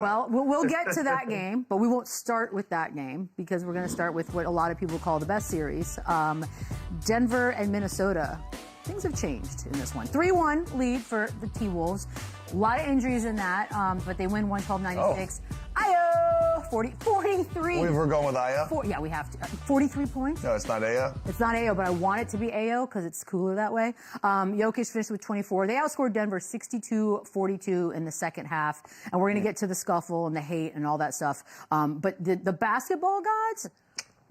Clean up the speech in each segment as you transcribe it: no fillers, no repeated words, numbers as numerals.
Well, we'll get to that game, but we won't start with that game because we're going to start with what a lot of people call the best series. Denver and Minnesota. Things have changed in this one. 3-1 lead for the T-Wolves. A lot of injuries in that, but they win 112-96. Ayo! 43. We're going with Ayo? Yeah, we have to. 43 points? No, it's not Ayo? It's not Ayo, but I want it to be Ayo because it's cooler that way. Jokić finished with 24. They outscored Denver 62-42 in the second half. And we're going to get to the scuffle and the hate and all that stuff. But the basketball gods,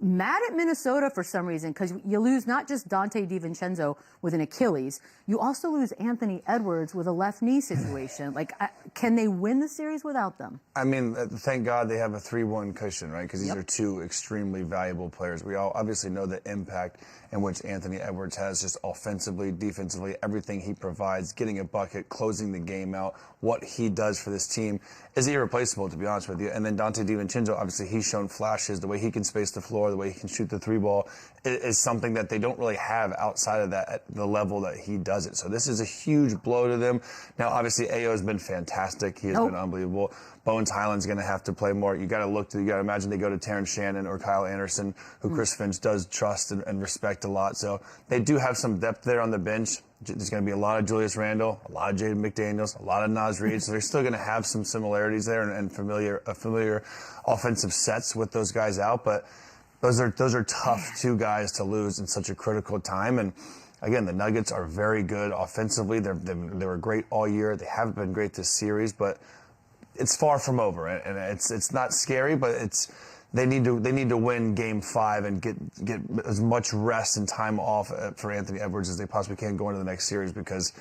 mad at Minnesota for some reason because you lose not just Dante DiVincenzo with an Achilles, you also lose Anthony Edwards with a left knee situation. Like, can they win the series without them? I mean, thank God they have a 3-1 cushion, right? Because these are two extremely valuable players. We all obviously know the impact in which Anthony Edwards has just offensively, defensively, everything he provides, getting a bucket, closing the game out, what he does for this team is irreplaceable, to be honest with you. And then Dante DiVincenzo, obviously, he's shown flashes. The way he can space the floor, the way he can shoot the three ball is something that they don't really have outside of that at the level that he does it. So this is a huge blow to them. Now, obviously, Ayo has been fantastic. He has been unbelievable. Bones Highland's going to have to play more. You got to imagine they go to Terrence Shannon or Kyle Anderson, who Chris Finch does trust and respect a lot. So they do have some depth there on the bench. There's going to be a lot of Julius Randle, a lot of Jaden McDaniels, a lot of Naz Reid. So they're still going to have some similarities there and familiar offensive sets with those guys out. But those are tough two guys to lose in such a critical time. And again, the Nuggets are very good offensively. They were great all year. They haven't been great this series, but it's far from over. And it's not scary, but they need to win Game 5 and get as much rest and time off for Anthony Edwards as they possibly can go into the next series, because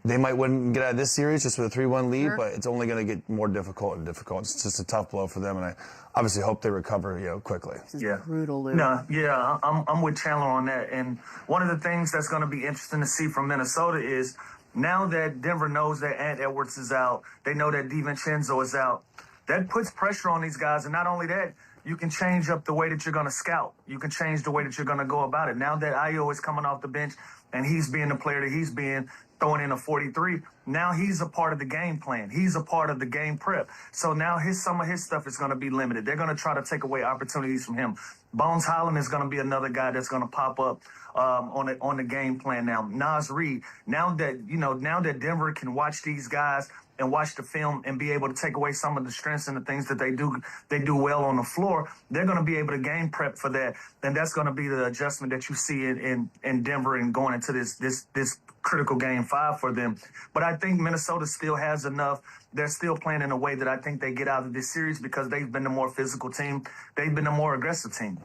they might win and get out of this series just with a 3-1 lead, but it's only going to get more difficult and difficult. It's just a tough blow for them, and I obviously hope they recover, quickly. This is brutal, Lou. No, yeah, I'm with Chandler on that. And one of the things that's going to be interesting to see from Minnesota is now that Denver knows that Ant Edwards is out, they know that DiVincenzo is out. That puts pressure on these guys, and not only that, you can change up the way that you're going to scout. You can change the way that you're going to go about it. Now that Ayo is coming off the bench and he's being the player that he's being, throwing in a 43, now he's a part of the game plan. He's a part of the game prep. So now some of his stuff is going to be limited. They're going to try to take away opportunities from him. Bones Highland is going to be another guy that's going to pop up on the game plan now. Naz Reid, now that Denver can watch these guys and watch the film and be able to take away some of the strengths and the things that they do well on the floor, they're going to be able to game prep for that. And that's going to be the adjustment that you see in Denver and going into this critical Game 5 for them. But I think Minnesota still has enough. They're still playing in a way that I think they get out of this series because they've been the more physical team. They've been the more aggressive team.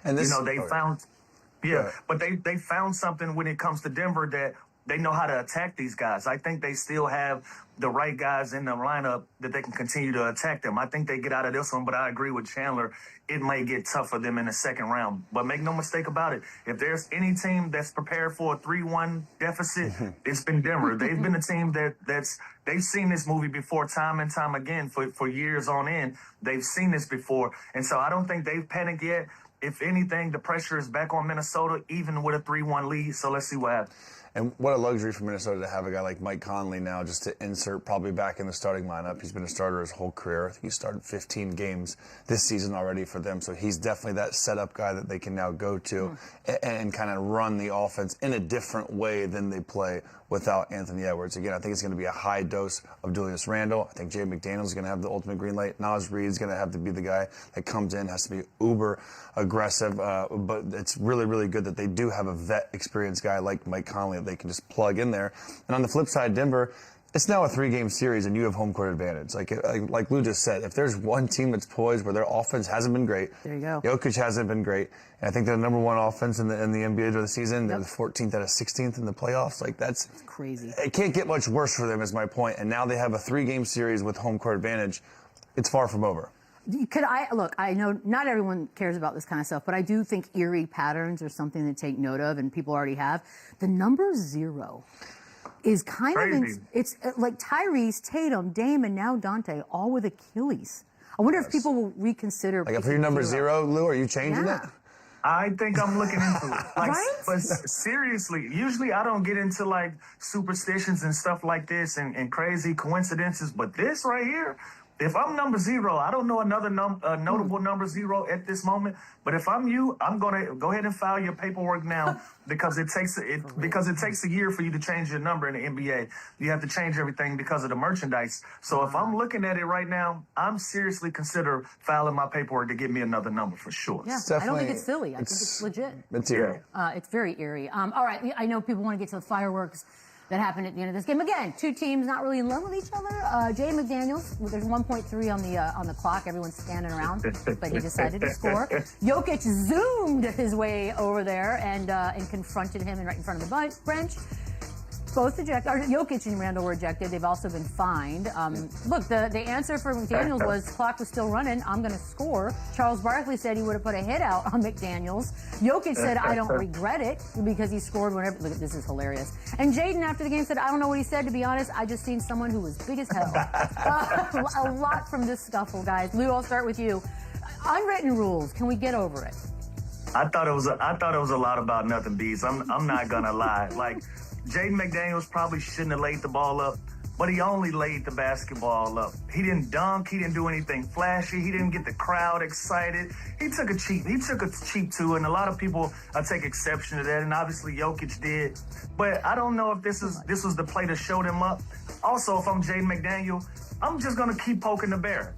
And this, but they found something when it comes to Denver that they know how to attack these guys. I think they still have the right guys in the lineup that they can continue to attack them. I think they get out of this one, but I agree with Chandler. It may get tough for them in the second round. But make no mistake about it. If there's any team that's prepared for a 3-1 deficit, it's been Denver. They've been a team they've seen this movie before time and time again for years on end. They've seen this before. And so I don't think they've panicked yet. If anything, the pressure is back on Minnesota, even with a 3-1 lead. So let's see what happens. And what a luxury for Minnesota to have a guy like Mike Conley now just to insert probably back in the starting lineup. He's been a starter his whole career. I think he started 15 games this season already for them. So he's definitely that setup guy that they can now go to and kind of run the offense in a different way than they play without Anthony Edwards. Again, I think it's going to be a high dose of Julius Randle. I think Jaden McDaniels is going to have the ultimate green light. Naz Reid is going to have to be the guy that comes in, has to be uber aggressive. But it's really, really good that they do have a vet experienced guy like Mike Conley that they can just plug in there. And on the flip side, Denver, it's now a 3-game series and you have home court advantage. Like Lou just said, if there's one team that's poised where their offense hasn't been great, there you go. Jokić hasn't been great, and I think they're the #1 offense in the NBA during the season. They're the 14th out of 16th in the playoffs. That's crazy. It can't get much worse for them, is my point. And now they have a 3-game series with home court advantage. It's far from over. Look, I know not everyone cares about this kind of stuff, but I do think eerie patterns are something to take note of, and people already have. The number 0 is kind crazy. It's like Tyrese, Tatum, Dame, and now Dante, all with Achilles. I wonder if people will reconsider. Like, if you're number 0, Lou, are you changing it? I think I'm looking into it. Right? But seriously, usually I don't get into superstitions and stuff like this and crazy coincidences, but this right here, If I'm number 0, I don't know another notable number 0 at this moment. But if I'm you, I'm gonna go ahead and file your paperwork now because it takes a year for you to change your number in the NBA. You have to change everything because of the merchandise. So if I'm looking at it right now, I'm seriously consider filing my paperwork to get me another number for sure. Yeah, I don't think it's silly. I think it's legit. It's eerie. It's very eerie. All right, I know people want to get to the fireworks that happened at the end of this game. Again, two teams not really in love with each other. Jay McDaniels, there's 1.3 on the clock. Everyone's standing around, but he decided to score. Jokić zoomed his way over there and confronted him right in front of the bench. Both ejected. Jokić and Randle were ejected. They've also been fined. Look, the answer for McDaniels was clock was still running. I'm going to score. Charles Barkley said he would have put a hit out on McDaniels. Jokić said, I don't regret it because he scored whenever. Look, this is hilarious. And Jaden after the game said, I don't know what he said. To be honest, I just seen someone who was big as hell. A lot from this scuffle, guys. Lou, I'll start with you. Unwritten rules. Can we get over it? I thought it was a lot about nothing, Bees. I'm not gonna lie. Like, Jaden McDaniels probably shouldn't have laid the ball up, but he only laid the basketball up. He didn't dunk. He didn't do anything flashy. He didn't get the crowd excited. He took a cheap two, and a lot of people take exception to that, and obviously Jokić did. But I don't know if this was the play that showed him up. Also, if I'm Jaden McDaniel, I'm just going to keep poking the bear.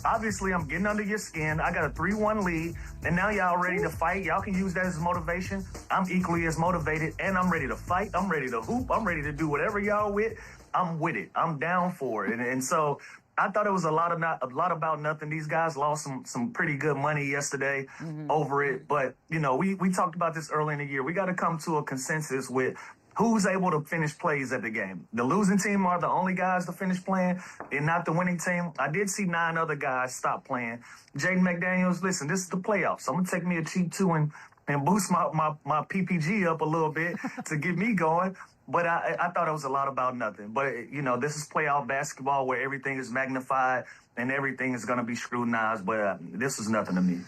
Obviously, I'm getting under your skin. I got a 3-1 lead, and now y'all ready to fight. Y'all can use that as motivation. I'm equally as motivated, and I'm ready to fight. I'm ready to hoop. I'm ready to do whatever y'all with. I'm with it. I'm down for it. And so I thought it was a lot about nothing. These guys lost some pretty good money yesterday over it. But, we talked about this early in the year. We got to come to a consensus with who's able to finish plays at the game. The losing team are the only guys to finish playing and not the winning team. I did see 9 other guys stop playing. Jaden McDaniels, listen, this is the playoffs. I'm going to take me a cheap 2 and boost my PPG up a little bit to get me going. But I thought it was a lot about nothing. But, this is playoff basketball where everything is magnified and everything is going to be scrutinized. But this was nothing to me.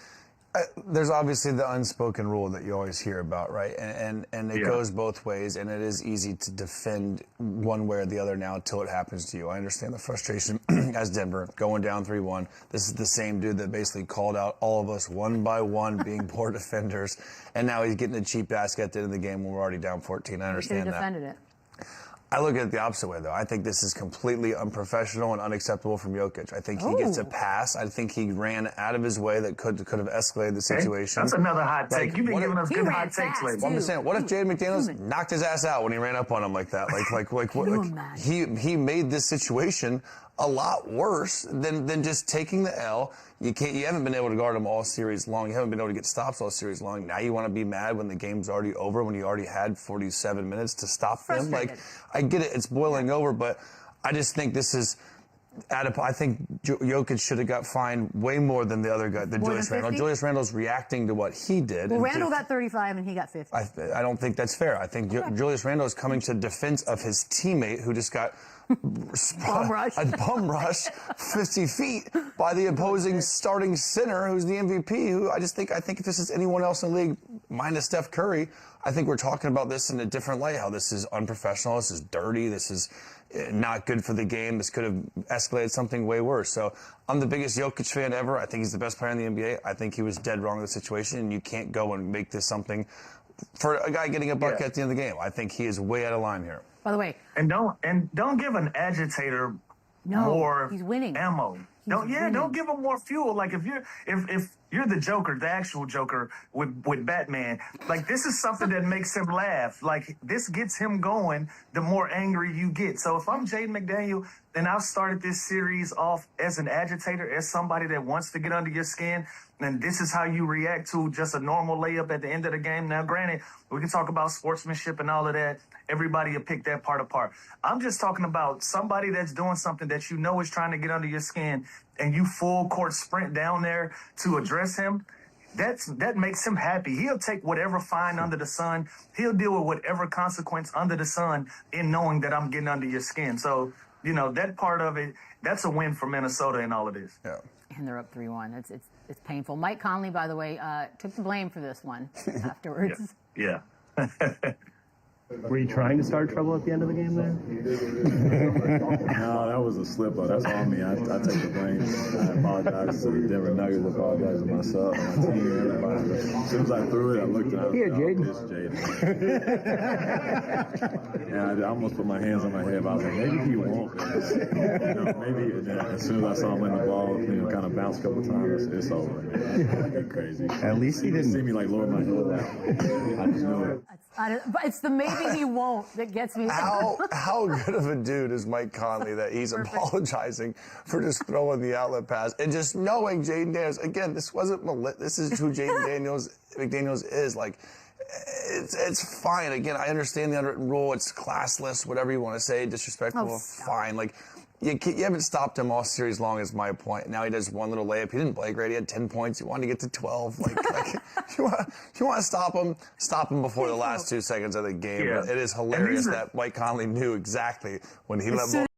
There's obviously the unspoken rule that you always hear about, right? And it goes both ways, and it is easy to defend one way or the other now until it happens to you. I understand the frustration as Denver going down 3-1. This is the same dude that basically called out all of us one by one being poor defenders, and now he's getting a cheap basket at the end of the game when we're already down 14. I understand that. Defended it. I look at it the opposite way, though. I think this is completely unprofessional and unacceptable from Jokić. I think he gets a pass. I think he ran out of his way that could have escalated the situation. That's another hot take. You've been giving us good hot takes lately. I'm just saying, what if Jaden McDaniels knocked his ass out when he ran up on him like that? He made this situation a lot worse than just taking the L. You haven't been able to guard him all series long. You haven't been able to get stops all series long. Now you want to be mad when the game's already over, when you already had 47 minutes to stop them. I get it. It's boiling over, but I just think this is I think Jokić should have got fined way more than the other guy, than Julius Randle. Julius Randle's reacting to what he did. Well, Randle got 35 and he got 50. I don't think that's fair. I think Julius Randle is coming to defense of his teammate who just got a bum rush 50 feet by the opposing starting center who's the MVP, who I think if this is anyone else in the league minus Steph Curry, I think we're talking about this in a different light, how this is unprofessional, this is dirty, this is not good for the game, this could have escalated something way worse. So I'm the biggest Jokić fan ever. I think he's the best player in the NBA. I think he was dead wrong in the situation, and you can't go and make this something for a guy getting a bucket at the end of the game. I think he is way out of line here. By the way, and don't give an agitator more he's winning. Ammo. Don't give him more fuel. Like if you're the Joker, the actual Joker with Batman, like this is something that makes him laugh. Like this gets him going. The more angry you get. So if I'm Jaden McDaniel, then I've started this series off as an agitator, as somebody that wants to get under your skin. And this is how you react to just a normal layup at the end of the game. Now, granted, we can talk about sportsmanship and all of that. Everybody will pick that part apart. I'm just talking about somebody that's doing something that you know is trying to get under your skin, and you full court sprint down there to address him. That makes him happy. He'll take whatever fine under the sun. He'll deal with whatever consequence under the sun in knowing that I'm getting under your skin. So, that part of it, that's a win for Minnesota in all of this. Yeah. And they're up 3-1. It's painful. Mike Conley, by the way, took the blame for this one afterwards. Yeah. Were you trying to start trouble at the end of the game there? No, that was a slip-up. That's on me. I take the blame. I apologize to the Denver Nuggets. I apologize to myself, my team, everybody. As soon as I threw it, I looked at it. Here, Jaden. This Jaden. And I almost put my hands on my head, but I was like, maybe he won't. Maybe. And then as soon as I saw him in the ball, kind of bounce a couple times, it's over. It's crazy. At least he didn't see me like lower my head. I just knew it. But it's the maybe he won't that gets me. How good of a dude is Mike Conley that he's apologizing for just throwing the outlet pass and just knowing Jaden Daniels. Again, this wasn't this is who Jaden McDaniels is. Like, it's fine. Again, I understand the unwritten rule. It's classless, whatever you want to say, disrespectful, fine. Like, you haven't stopped him all series long is my point. Now he does one little layup. He didn't play great. He had 10 points. He wanted to get to 12. Like you want to stop him before the last 2 seconds of the game. Yeah. But it is hilarious that Mike Conley knew exactly when he let